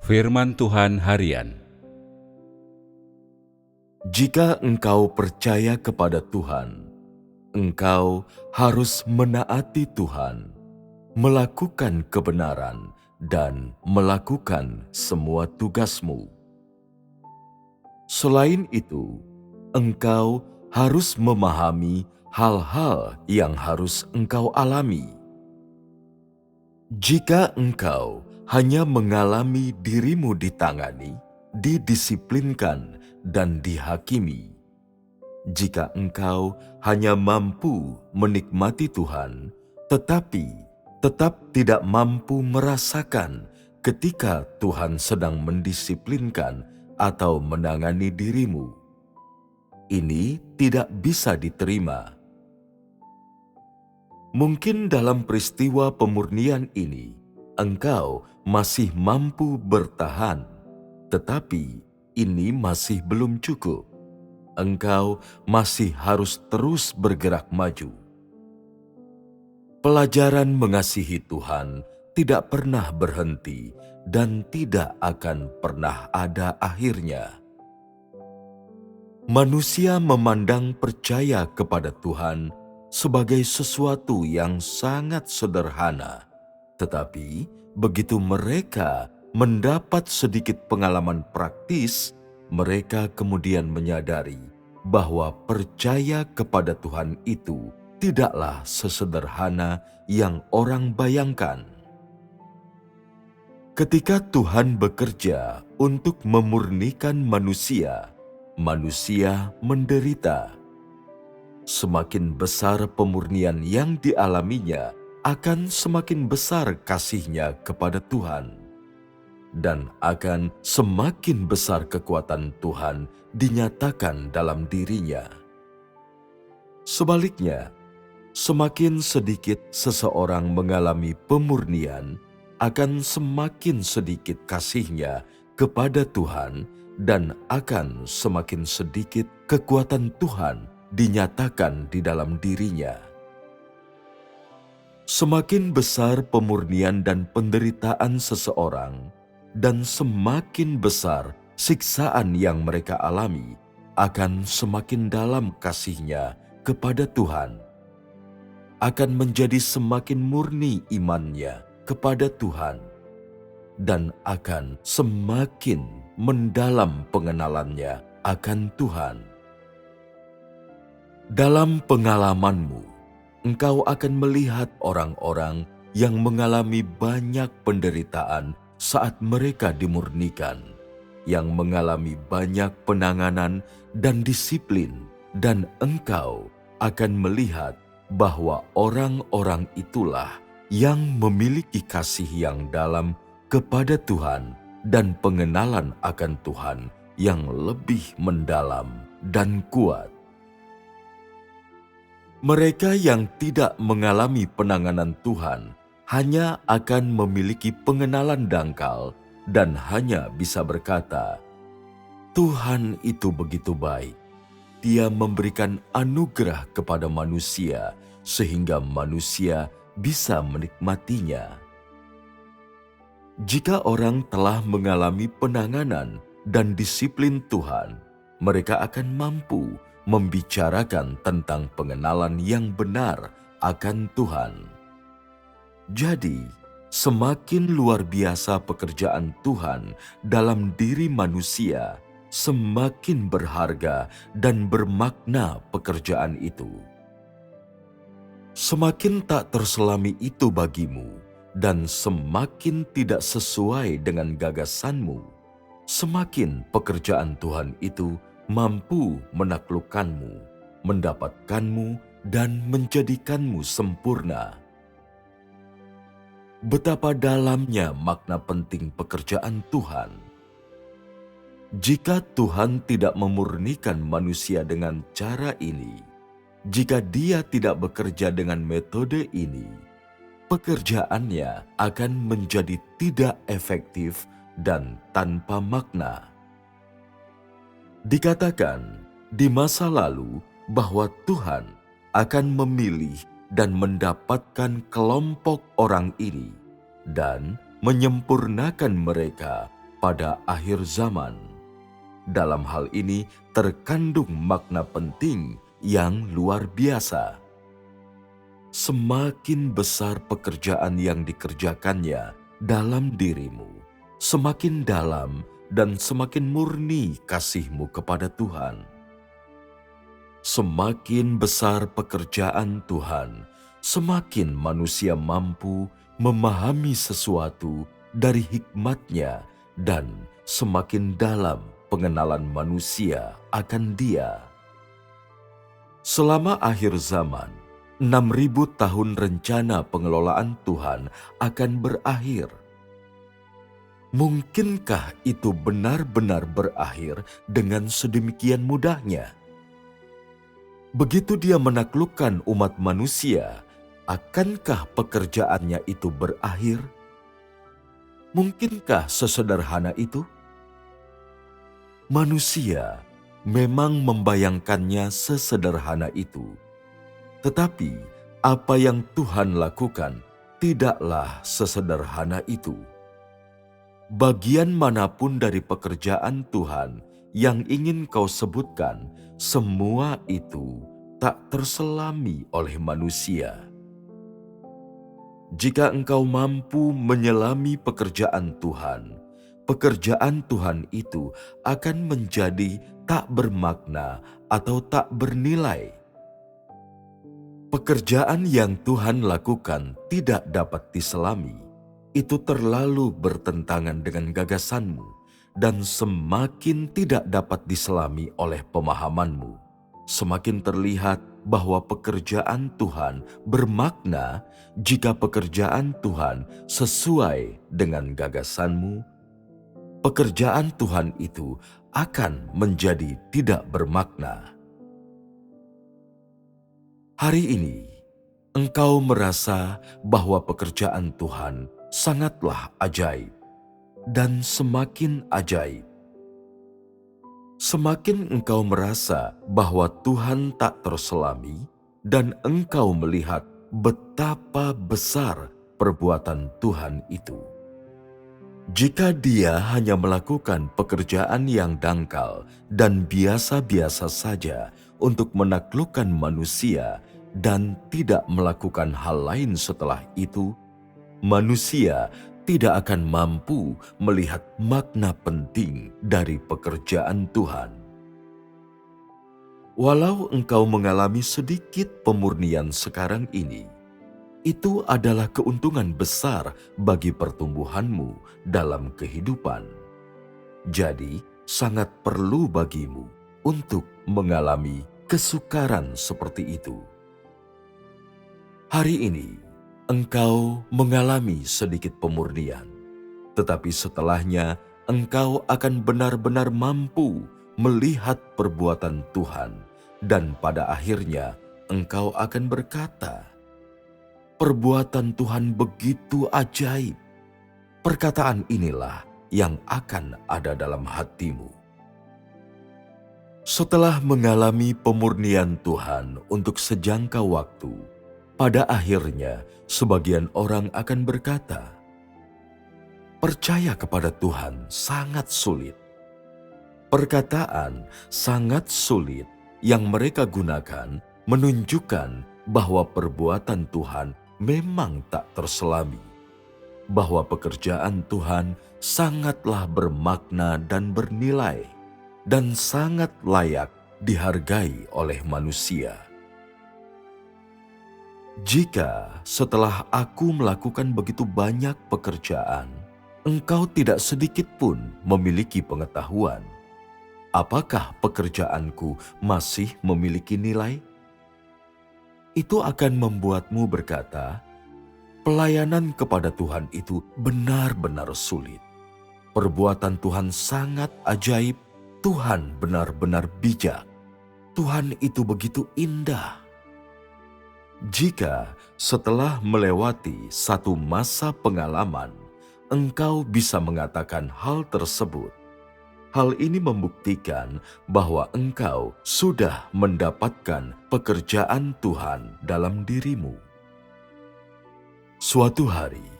Firman Tuhan Harian. Jika engkau percaya kepada Tuhan, engkau harus menaati Tuhan, melakukan kebenaran, dan melakukan semua tugasmu. Selain itu, engkau harus memahami hal-hal yang harus engkau alami. Jika engkau hanya mengalami dirimu ditangani, didisiplinkan, dan dihakimi, jika engkau hanya mampu menikmati Tuhan, tetapi tetap tidak mampu merasakan ketika Tuhan sedang mendisiplinkan atau menangani dirimu, ini tidak bisa diterima. Mungkin dalam peristiwa pemurnian ini, engkau masih mampu bertahan, tetapi ini masih belum cukup. Engkau masih harus terus bergerak maju. Pelajaran mengasihi Tuhan tidak pernah berhenti dan tidak akan pernah ada akhirnya. Manusia memandang percaya kepada Tuhan sebagai sesuatu yang sangat sederhana, tetapi begitu mereka mendapat sedikit pengalaman praktis, mereka kemudian menyadari bahwa percaya kepada Tuhan itu tidaklah sesederhana yang orang bayangkan. Ketika Tuhan bekerja untuk memurnikan manusia, manusia menderita. Semakin besar pemurnian yang dialaminya, akan semakin besar kasih-Nya kepada Tuhan. Dan akan semakin besar kekuatan Tuhan dinyatakan dalam dirinya. Sebaliknya, semakin sedikit seseorang mengalami pemurnian, akan semakin sedikit kasih-Nya kepada Tuhan dan akan semakin sedikit kekuatan Tuhan dinyatakan di dalam dirinya. Semakin besar pemurnian dan penderitaan seseorang, dan semakin besar siksaan yang mereka alami, akan semakin dalam kasih-Nya kepada Tuhan. Akan menjadi semakin murni imannya kepada Tuhan, dan akan semakin mendalam pengenalannya akan Tuhan. Dalam pengalamanmu, engkau akan melihat orang-orang yang mengalami banyak penderitaan saat mereka dimurnikan, yang mengalami banyak penanganan dan disiplin, dan engkau akan melihat bahwa orang-orang itulah yang memiliki kasih yang dalam kepada Tuhan dan pengenalan akan Tuhan yang lebih mendalam dan kuat. Mereka yang tidak mengalami penanganan Tuhan hanya akan memiliki pengenalan dangkal dan hanya bisa berkata, "Tuhan itu begitu baik. Dia memberikan anugerah kepada manusia sehingga manusia bisa menikmatinya." Jika orang telah mengalami penanganan dan disiplin Tuhan, mereka akan mampu membicarakan tentang pengenalan yang benar akan Tuhan. Jadi, semakin luar biasa pekerjaan Tuhan dalam diri manusia, semakin berharga dan bermakna pekerjaan itu. Semakin tak terselami itu bagimu, dan semakin tidak sesuai dengan gagasanmu, semakin pekerjaan Tuhan itu mampu menaklukkanmu, mendapatkanmu, dan menjadikanmu sempurna. Betapa dalamnya makna penting pekerjaan Tuhan. Jika Tuhan tidak memurnikan manusia dengan cara ini, jika Dia tidak bekerja dengan metode ini, pekerjaannya akan menjadi tidak efektif dan tanpa makna. Dikatakan di masa lalu bahwa Tuhan akan memilih dan mendapatkan kelompok orang ini dan menyempurnakan mereka pada akhir zaman. Dalam hal ini terkandung makna penting yang luar biasa. Semakin besar pekerjaan yang dikerjakannya dalam dirimu, semakin dalam dan semakin murni kasihmu kepada Tuhan. Semakin besar pekerjaan Tuhan, semakin manusia mampu memahami sesuatu dari hikmat-Nya dan semakin dalam pengenalan manusia akan Dia. Selama akhir zaman, 6.000 tahun rencana pengelolaan Tuhan akan berakhir. Mungkinkah itu benar-benar berakhir dengan sedemikian mudahnya? Begitu Dia menaklukkan umat manusia, akankah pekerjaannya itu berakhir? Mungkinkah sesederhana itu? Manusia memang membayangkannya sesederhana itu. Tetapi apa yang Tuhan lakukan tidaklah sesederhana itu. Bagian manapun dari pekerjaan Tuhan yang ingin kau sebutkan, semua itu tak terselami oleh manusia. Jika engkau mampu menyelami pekerjaan Tuhan itu akan menjadi tak bermakna atau tak bernilai. Pekerjaan yang Tuhan lakukan tidak dapat diselami. Itu terlalu bertentangan dengan gagasanmu dan semakin tidak dapat diselami oleh pemahamanmu. Semakin terlihat bahwa pekerjaan Tuhan bermakna jika pekerjaan Tuhan sesuai dengan gagasanmu. Pekerjaan Tuhan itu akan menjadi tidak bermakna. Hari ini, engkau merasa bahwa pekerjaan Tuhan sangatlah ajaib dan semakin ajaib. Semakin engkau merasa bahwa Tuhan tak terselami dan engkau melihat betapa besar perbuatan Tuhan itu. Jika Dia hanya melakukan pekerjaan yang dangkal dan biasa-biasa saja untuk menaklukkan manusia dan tidak melakukan hal lain setelah itu, manusia tidak akan mampu melihat makna penting dari pekerjaan Tuhan. Walau engkau mengalami sedikit pemurnian sekarang ini, itu adalah keuntungan besar bagi pertumbuhanmu dalam kehidupan. Jadi, sangat perlu bagimu untuk mengalami kesukaran seperti itu. Hari ini, engkau mengalami sedikit pemurnian, tetapi setelahnya engkau akan benar-benar mampu melihat perbuatan Tuhan, dan pada akhirnya engkau akan berkata, "Perbuatan Tuhan begitu ajaib." Perkataan inilah yang akan ada dalam hatimu. Setelah mengalami pemurnian Tuhan untuk sejangka waktu, pada akhirnya sebagian orang akan berkata, "Percaya kepada Tuhan sangat sulit." Perkataan "sangat sulit" yang mereka gunakan menunjukkan bahwa perbuatan Tuhan memang tak terselami, bahwa pekerjaan Tuhan sangatlah bermakna dan bernilai, dan sangat layak dihargai oleh manusia. Jika setelah aku melakukan begitu banyak pekerjaan, engkau tidak sedikit pun memiliki pengetahuan, apakah pekerjaanku masih memiliki nilai? Itu akan membuatmu berkata, pelayanan kepada Tuhan itu benar-benar sulit. Perbuatan Tuhan sangat ajaib, Tuhan benar-benar bijak. Tuhan itu begitu indah. Jika setelah melewati satu masa pengalaman, engkau bisa mengatakan hal tersebut, hal ini membuktikan bahwa engkau sudah mendapatkan pekerjaan Tuhan dalam dirimu. Suatu hari,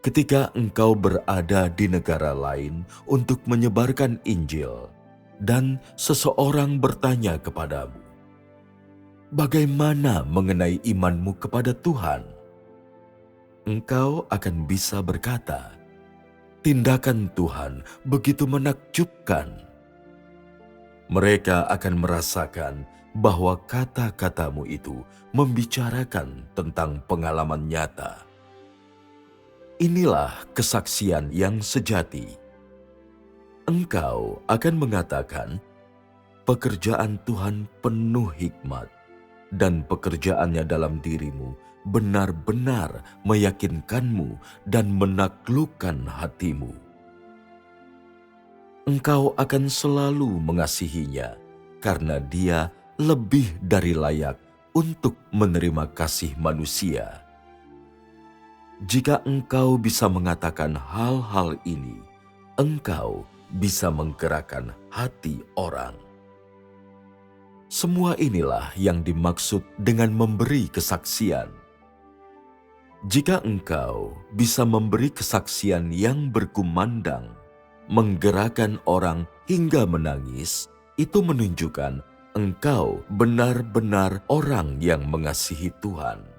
Ketika engkau berada di negara lain untuk menyebarkan Injil, dan seseorang bertanya kepadamu, "Bagaimana mengenai imanmu kepada Tuhan?" Engkau akan bisa berkata, "Tindakan Tuhan begitu menakjubkan." Mereka akan merasakan bahwa kata-katamu itu membicarakan tentang pengalaman nyata. Inilah kesaksian yang sejati. Engkau akan mengatakan, pekerjaan Tuhan penuh hikmat, dan pekerjaannya dalam dirimu benar-benar meyakinkanmu dan menaklukkan hatimu. Engkau akan selalu mengasihinya, karena dia lebih dari layak untuk menerima kasih manusia. Jika engkau bisa mengatakan hal-hal ini, engkau bisa menggerakkan hati orang. Semua inilah yang dimaksud dengan memberi kesaksian. Jika engkau bisa memberi kesaksian yang berkumandang, menggerakkan orang hingga menangis, itu menunjukkan engkau benar-benar orang yang mengasihi Tuhan.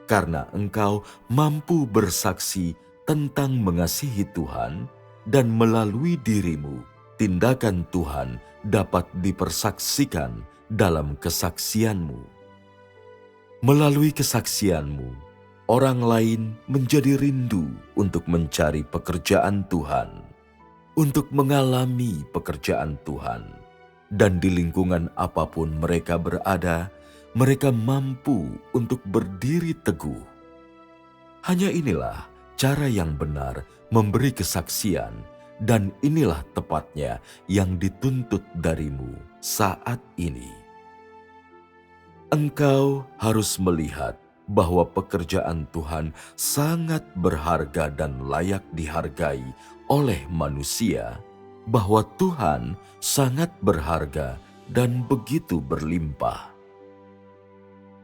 Karena engkau mampu bersaksi tentang mengasihi Tuhan, dan melalui dirimu, tindakan Tuhan dapat dipersaksikan dalam kesaksianmu. Melalui kesaksianmu, orang lain menjadi rindu untuk mencari pekerjaan Tuhan, untuk mengalami pekerjaan Tuhan, dan di lingkungan apapun mereka berada, mereka mampu untuk berdiri teguh. Hanya inilah cara yang benar memberi kesaksian, dan inilah tepatnya yang dituntut darimu saat ini. Engkau harus melihat bahwa pekerjaan Tuhan sangat berharga dan layak dihargai oleh manusia, bahwa Tuhan sangat berharga dan begitu berlimpah.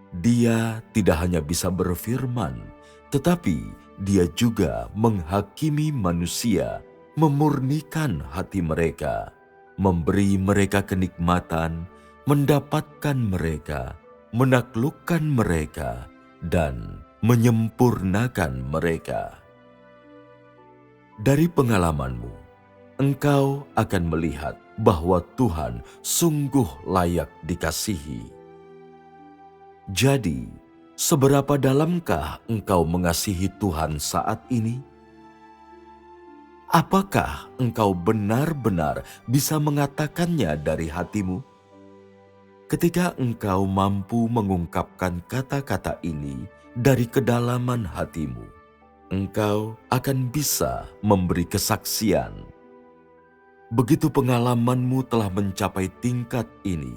Dia tidak hanya bisa berfirman, tetapi Dia juga menghakimi manusia, memurnikan hati mereka, memberi mereka kenikmatan, mendapatkan mereka, menaklukkan mereka, dan menyempurnakan mereka. Dari pengalamanmu, engkau akan melihat bahwa Tuhan sungguh layak dikasihi. Jadi, seberapa dalamkah engkau mengasihi Tuhan saat ini? Apakah engkau benar-benar bisa mengatakannya dari hatimu? Ketika engkau mampu mengungkapkan kata-kata ini dari kedalaman hatimu, engkau akan bisa memberi kesaksian. Begitu pengalamanmu telah mencapai tingkat ini,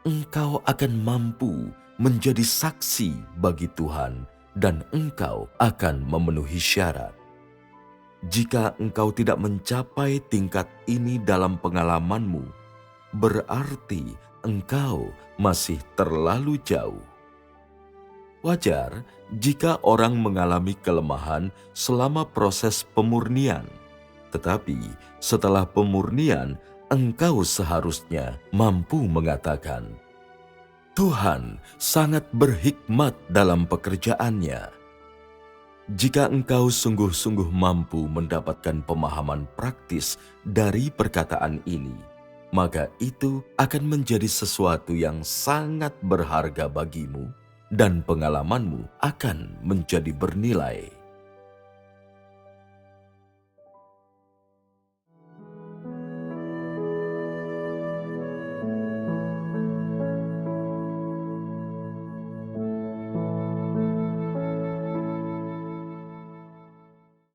engkau akan mampu menjadi saksi bagi Tuhan, dan engkau akan memenuhi syarat. Jika engkau tidak mencapai tingkat ini dalam pengalamanmu, berarti engkau masih terlalu jauh. Wajar jika orang mengalami kelemahan selama proses pemurnian, tetapi setelah pemurnian, engkau seharusnya mampu mengatakan, Tuhan sangat berhikmat dalam pekerjaannya. Jika engkau sungguh-sungguh mampu mendapatkan pemahaman praktis dari perkataan ini, maka itu akan menjadi sesuatu yang sangat berharga bagimu, dan pengalamanmu akan menjadi bernilai.